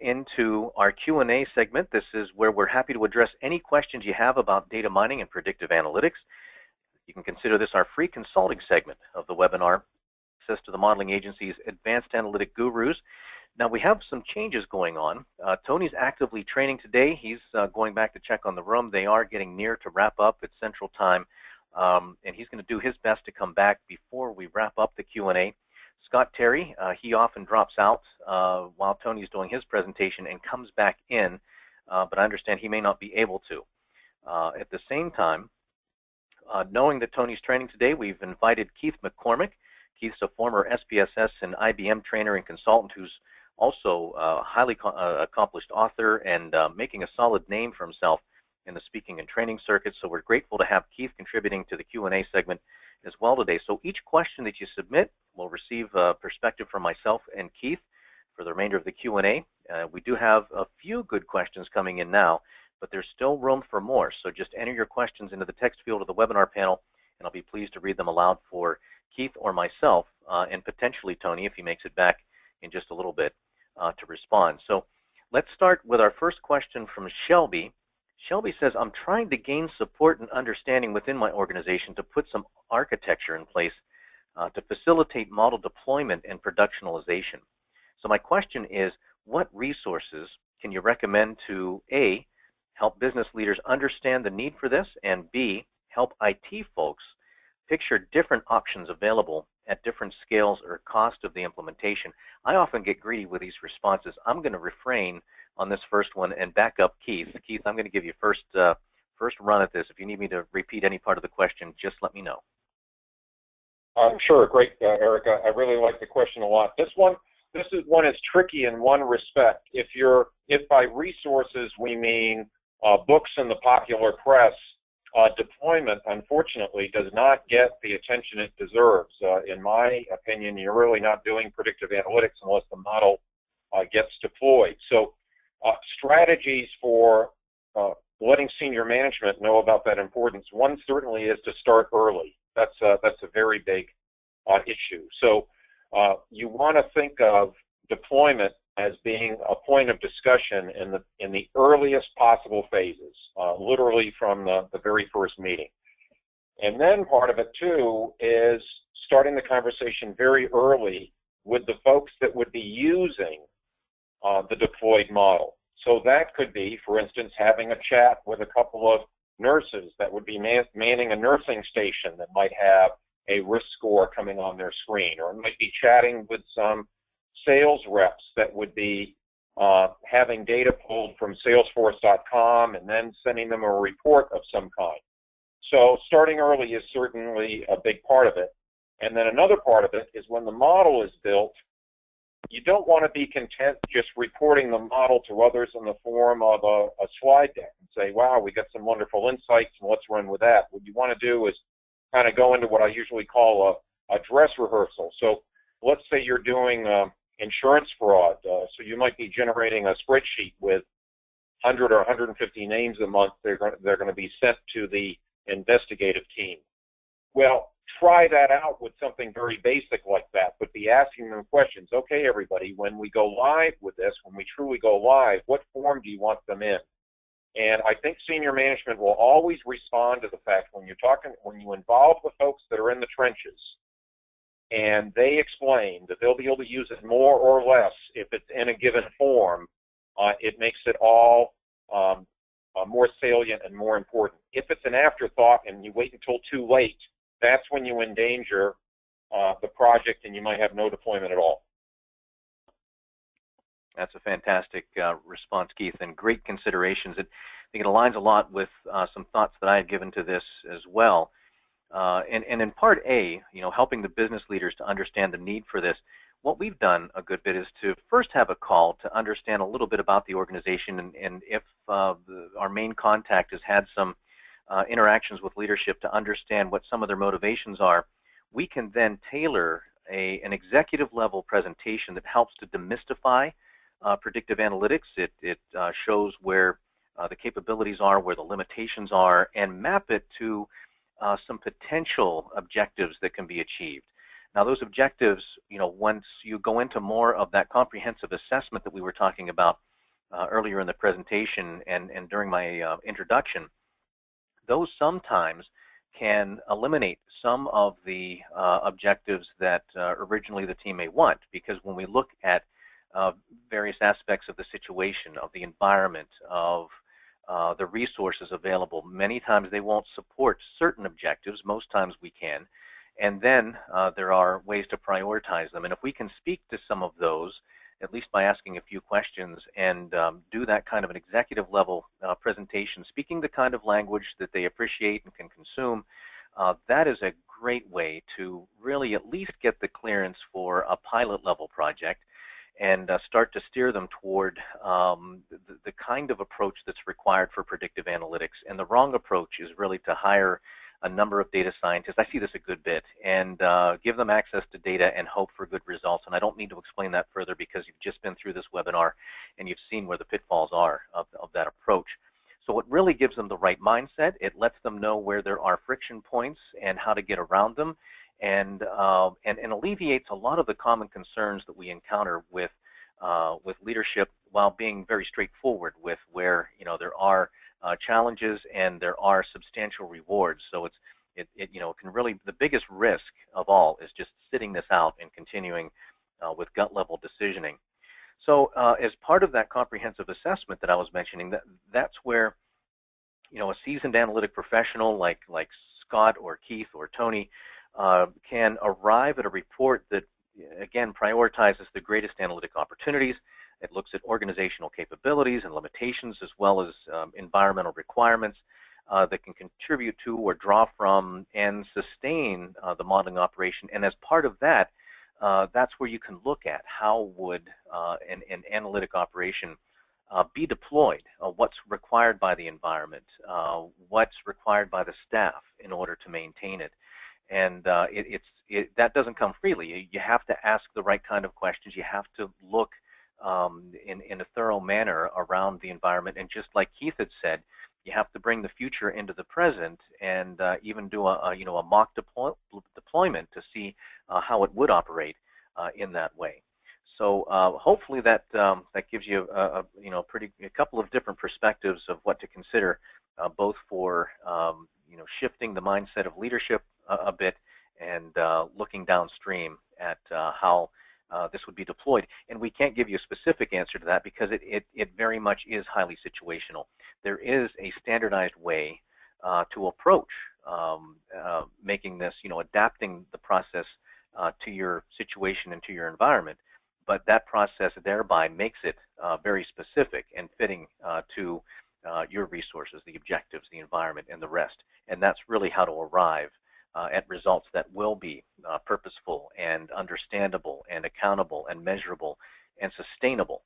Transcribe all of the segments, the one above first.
into our Q&A segment. This is where we're happy to address any questions you have about data mining and predictive analytics. You can consider this our free consulting segment of the webinar, Access to the Modeling Agency's Advanced Analytic Gurus. Now, we have some changes going on. Tony's actively training today. He's going back to check on the room. They are getting near to wrap up at Central Time, and he's going to do his best to come back before we wrap up the Q&A. Scott Terry, he often drops out while Tony's doing his presentation and comes back in, but I understand he may not be able to. At the same time, knowing that Tony's training today, we've invited Keith McCormick. Keith's a former SPSS and IBM trainer and consultant who's also a highly accomplished author and making a solid name for himself in the speaking and training circuit. So we're grateful to have Keith contributing to the Q&A segment as well today. So each question that you submit will receive a perspective from myself and Keith for the remainder of the Q&A. We do have a few good questions coming in now, but there's still room for more. So just enter your questions into the text field of the webinar panel, and I'll be pleased to read them aloud for Keith or myself, and potentially Tony if he makes it back in just a little bit to respond. So let's start with our first question from Shelby. Shelby says, I'm trying to gain support and understanding within my organization to put some architecture in place to facilitate model deployment and productionalization. So my question is, what resources can you recommend to A, help business leaders understand the need for this, and B, help IT folks picture different options available at different scales or cost of the implementation? I often get greedy with these responses. I'm going to refrain on this first one and back up Keith. Keith, I'm going to give you first run at this. If you need me to repeat any part of the question, just let me know. Sure, great, Erica. I really like the question a lot. This one is tricky in one respect. If by resources we mean books in the popular press, deployment, unfortunately, does not get the attention it deserves. In my opinion, you're really not doing predictive analytics unless the model gets deployed. So strategies for letting senior management know about that importance, one certainly is to start early. That's a very big issue. So you want to think of deployment as being a point of discussion in the earliest possible phases, literally from the very first meeting. And then part of it, too, is starting the conversation very early with the folks that would be using the deployed model. So that could be, for instance, having a chat with a couple of nurses that would be manning a nursing station that might have a risk score coming on their screen, or it might be chatting with some sales reps that would be having data pulled from Salesforce.com and then sending them a report of some kind. So starting early is certainly a big part of it. And then another part of it is when the model is built, you don't want to be content just reporting the model to others in the form of a slide deck and say, wow, we got some wonderful insights and let's run with that. What you want to do is kind of go into what I usually call a dress rehearsal. So let's say you're doing insurance fraud. So you might be generating a spreadsheet with 100 or 150 names a month. They're going to be sent to the investigative team. Well, try that out with something very basic like that, but be asking them questions. Okay, everybody, when we go live with this, when we truly go live, what form do you want them in? And I think senior management will always respond to the fact when you involve the folks that are in the trenches, and they explain that they'll be able to use it more or less if it's in a given form, it makes it all more salient and more important. If it's an afterthought and you wait until too late, that's when you endanger the project and you might have no deployment at all. That's a fantastic response, Keith, and great considerations. I think it aligns a lot with some thoughts that I had given to this as well. And in part A, helping the business leaders to understand the need for this, what we've done a good bit is to first have a call to understand a little bit about the organization, and if our main contact has had some interactions with leadership to understand what some of their motivations are, we can then tailor an executive level presentation that helps to demystify predictive analytics. It shows where the capabilities are, where the limitations are, and map it to some potential objectives that can be achieved. Now, those objectives, once you go into more of that comprehensive assessment that we were talking about, earlier in the presentation and during my introduction, those sometimes can eliminate some of the objectives that originally the team may want, because when we look at various aspects of the situation, of the environment, of the resources available, many times they won't support certain objectives. Most times we can. And then there are ways to prioritize them. And if we can speak to some of those, at least by asking a few questions, and do that kind of an executive level presentation, speaking the kind of language that they appreciate and can consume, that is a great way to really at least get the clearance for a pilot level project and start to steer them toward the kind of approach that's required for predictive analytics. And the wrong approach is really to hire a number of data scientists. I see this a good bit, and give them access to data and hope for good results. And I don't need to explain that further because you've just been through this webinar and you've seen where the pitfalls are of that approach. So it really gives them the right mindset. It lets them know where there are friction points and how to get around them, and alleviates a lot of the common concerns that we encounter with leadership, while being very straightforward with where there are challenges and there are substantial rewards. So it can really, the biggest risk of all is just sitting this out and continuing with gut level decisioning. So as part of that comprehensive assessment that I was mentioning, that's where a seasoned analytic professional like Scott or Keith or Tony can arrive at a report that, again, prioritizes the greatest analytic opportunities. It looks at organizational capabilities and limitations, as well as environmental requirements that can contribute to or draw from and sustain the modeling operation. And as part of that, that's where you can look at how would an analytic operation be deployed, what's required by the environment, what's required by the staff in order to maintain it. And that doesn't come freely. You have to ask the right kind of questions. You have to look in a thorough manner around the environment. And just like Keith had said, you have to bring the future into the present and even do a mock deployment to see how it would operate in that way. So hopefully that gives you a couple of different perspectives of what to consider, both for shifting the mindset of leadership a bit and looking downstream at how this would be deployed. And we can't give you a specific answer to that because it very much is highly situational. There is a standardized way to approach making this, adapting the process to your situation and to your environment. But that process thereby makes it very specific and fitting to your resources, the objectives, the environment, and the rest. And that's really how to arrive at results that will be purposeful and understandable and accountable and measurable and sustainable.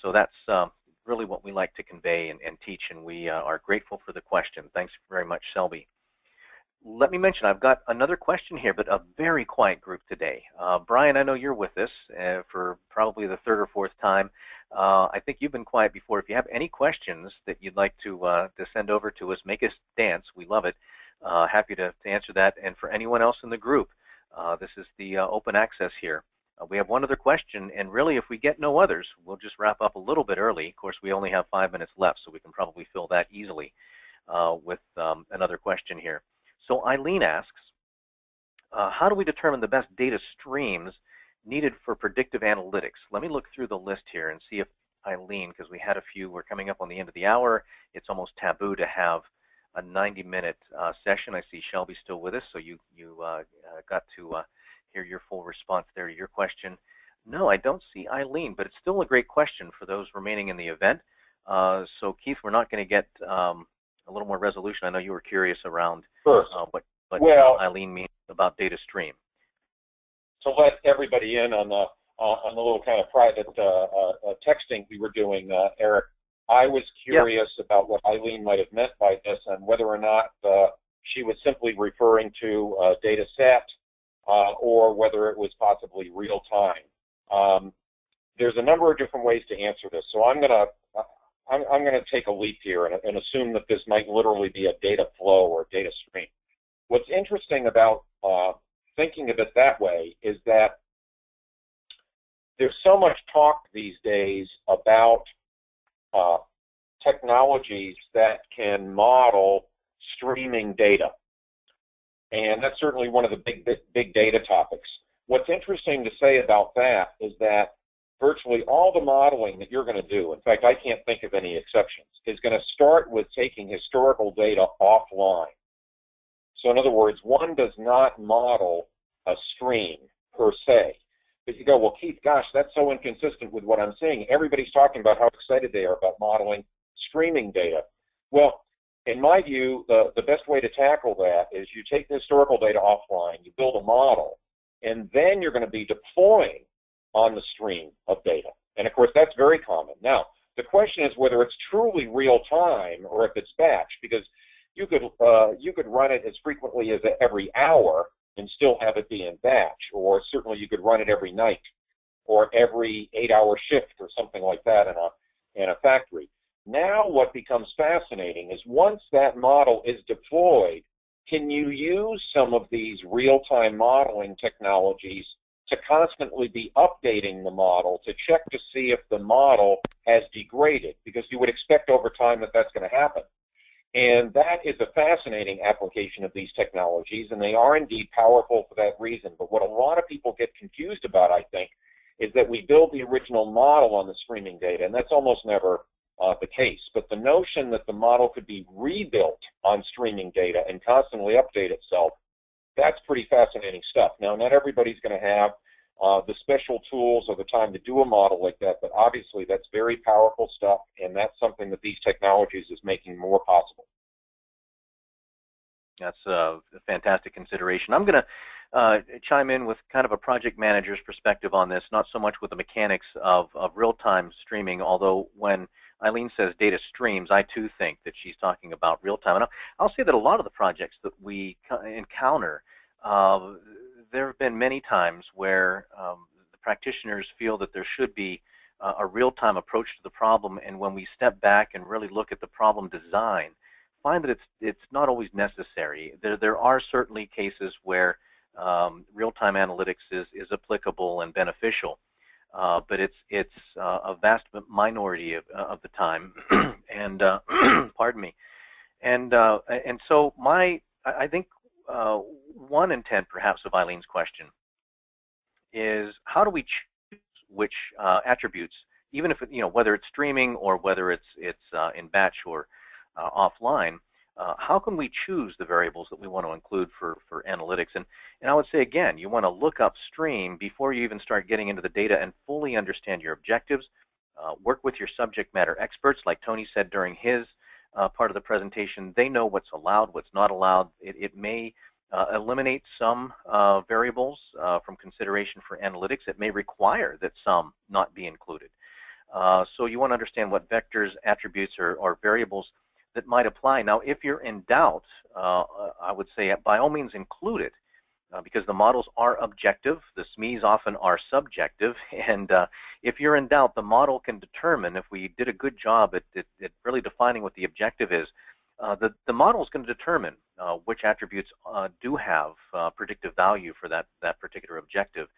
So that's really what we like to convey and teach, and we are grateful for the question. Thanks very much, Selby. Let me mention, I've got another question here, but a very quiet group today. Brian, I know you're with us for probably the third or fourth time. I think you've been quiet before. If you have any questions that you'd like to send over to us, make us dance. We love it. Happy to answer that. And for anyone else in the group, this is the open access here. We have one other question, and really if we get no others, we'll just wrap up a little bit early. Of course, we only have 5 minutes left, so we can probably fill that easily with another question here. So Eileen asks, how do we determine the best data streams needed for predictive analytics? Let me look through the list here and see if Eileen, because we had a few, we're coming up on the end of the hour. It's almost taboo to have a 90-minute session. I see Shelby still with us, so you got to hear your full response there to your question. No, I don't see Eileen, but it's still a great question for those remaining in the event. So Keith, we're not going to get a little more resolution. I know you were curious around what Eileen means about data stream. To let everybody in on the little kind of private texting we were doing, Eric, I was curious about what Eileen might have meant by this and whether or not she was simply referring to a data set or whether it was possibly real time. There's a number of different ways to answer this, so I'm going to take a leap here and assume that this might literally be a data flow or data stream. What's interesting about thinking of it that way is that there's so much talk these days about technologies that can model streaming data. And that's certainly one of the big data topics. What's interesting to say about that is that virtually all the modeling that you're going to do, in fact, I can't think of any exceptions, is going to start with taking historical data offline. So in other words, one does not model a stream per se. But you go, well, Keith, gosh, that's so inconsistent with what I'm seeing. Everybody's talking about how excited they are about modeling streaming data. Well, in my view, the best way to tackle that is you take the historical data offline, you build a model, and then you're going to be deploying on the stream of data. And of course, that's very common. Now, the question is whether it's truly real time or if it's batch, because you could run it as frequently as every hour and still have it be in batch, or certainly you could run it every night or every 8-hour shift or something like that in a factory. Now what becomes fascinating is once that model is deployed, can you use some of these real-time modeling technologies to constantly be updating the model to check to see if the model has degraded? Because you would expect over time that that's going to happen. And that is a fascinating application of these technologies, and they are indeed powerful for that reason. But what a lot of people get confused about, I think, is that we build the original model on the streaming data, and that's almost never the case. But the notion that the model could be rebuilt on streaming data and constantly update itself, that's pretty fascinating stuff. Now, not everybody's going to have the special tools or the time to do a model like that, but obviously that's very powerful stuff, and that's something that these technologies is making more possible. That's a fantastic consideration. I'm going to chime in with kind of a project manager's perspective on this, not so much with the mechanics of real-time streaming, although when Eileen says data streams, I too think that she's talking about real-time. And I'll say that a lot of the projects that we encounter, there have been many times where the practitioners feel that there should be a real-time approach to the problem, and when we step back and really look at the problem design, find that it's not always necessary. There are certainly cases where real-time analytics is applicable and beneficial, but it's a vast minority of the time. And pardon me. And so I think one intent perhaps of Eileen's question is how do we choose which attributes, even if whether it's streaming or whether it's in batch or offline, how can we choose the variables that we want to include for analytics? And I would say, again, you want to look upstream before you even start getting into the data and fully understand your objectives. Work with your subject matter experts. Like Tony said during his part of the presentation, they know what's allowed, what's not allowed. It may eliminate some variables from consideration for analytics. It may require that some not be included. So you want to understand what vectors, attributes, or variables that might apply. Now, if you're in doubt, I would say by all means include it, because the models are objective. The SMEs often are subjective, and if you're in doubt, the model can determine, if we did a good job at really defining what the objective is, the model is going to determine which attributes do have predictive value for that particular objective.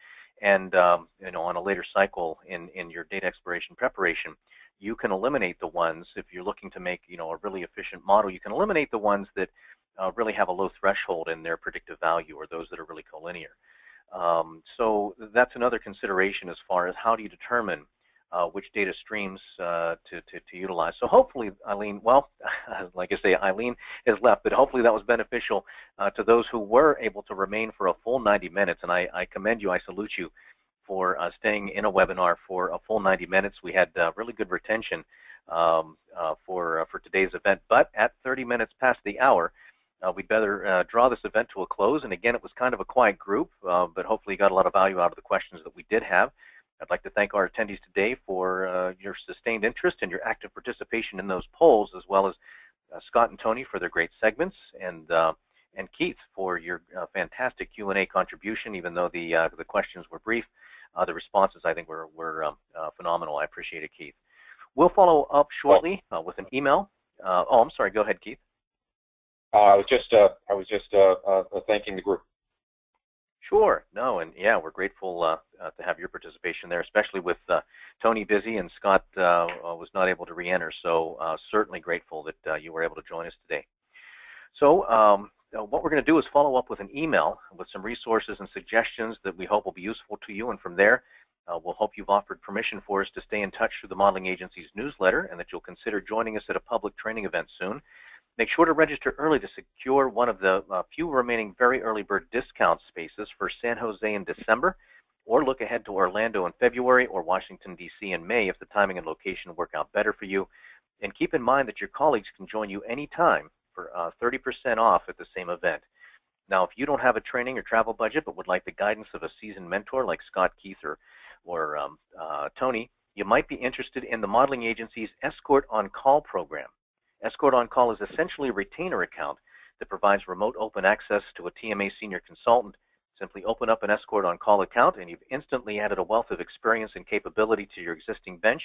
And on a later cycle in your data exploration preparation, you can eliminate the ones, if you're looking to make a really efficient model, you can eliminate the ones that really have a low threshold in their predictive value, or those that are really collinear. So that's another consideration as far as how do you determine which data streams to utilize. So hopefully, Eileen, well, like I say, Eileen has left, but hopefully that was beneficial to those who were able to remain for a full 90 minutes. And I commend you, I salute you for staying in a webinar for a full 90 minutes. We had really good retention for today's event, but at 30 minutes past the hour, we'd better draw this event to a close. And again, it was kind of a quiet group, but hopefully you got a lot of value out of the questions that we did have. I'd like to thank our attendees today for your sustained interest and your active participation in those polls, as well as Scott and Tony for their great segments, and Keith for your fantastic Q&A contribution. Even though the questions were brief, the responses I think were phenomenal. I appreciate it, Keith. We'll follow up shortly with an email. Oh, I'm sorry. Go ahead, Keith. I was just thanking the group. Sure. No, and yeah, we're grateful to have your participation there, especially with Tony busy and Scott was not able to re-enter. So certainly grateful that you were able to join us today. So what we're going to do is follow up with an email with some resources and suggestions that we hope will be useful to you. And from there, we'll hope you've offered permission for us to stay in touch through the Modeling Agency's newsletter and that you'll consider joining us at a public training event soon. Make sure to register early to secure one of the few remaining very early bird discount spaces for San Jose in December, or look ahead to Orlando in February or Washington, D.C. in May if the timing and location work out better for you. And keep in mind that your colleagues can join you anytime for 30% off at the same event. Now, if you don't have a training or travel budget but would like the guidance of a seasoned mentor like Scott, Keith, or Tony, you might be interested in the Modeling Agency's Escort on Call program. Escort on Call is essentially a retainer account that provides remote open access to a TMA senior consultant. Simply open up an Escort on Call account and you've instantly added a wealth of experience and capability to your existing bench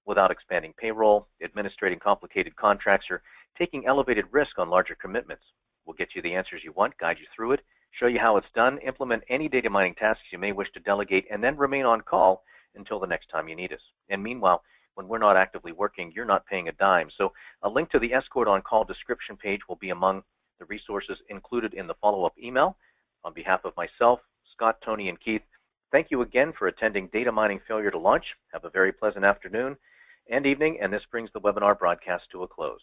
without expanding payroll, administrating complicated contracts, or taking elevated risk on larger commitments. We'll get you the answers you want, guide you through it, show you how it's done, implement any data mining tasks you may wish to delegate, and then remain on call until the next time you need us. And meanwhile, when we're not actively working, you're not paying a dime. So a link to the Escort on Call description page will be among the resources included in the follow-up email. On behalf of myself, Scott, Tony, and Keith, thank you again for attending Data Mining Failure to Launch. Have a very pleasant afternoon and evening, and this brings the webinar broadcast to a close.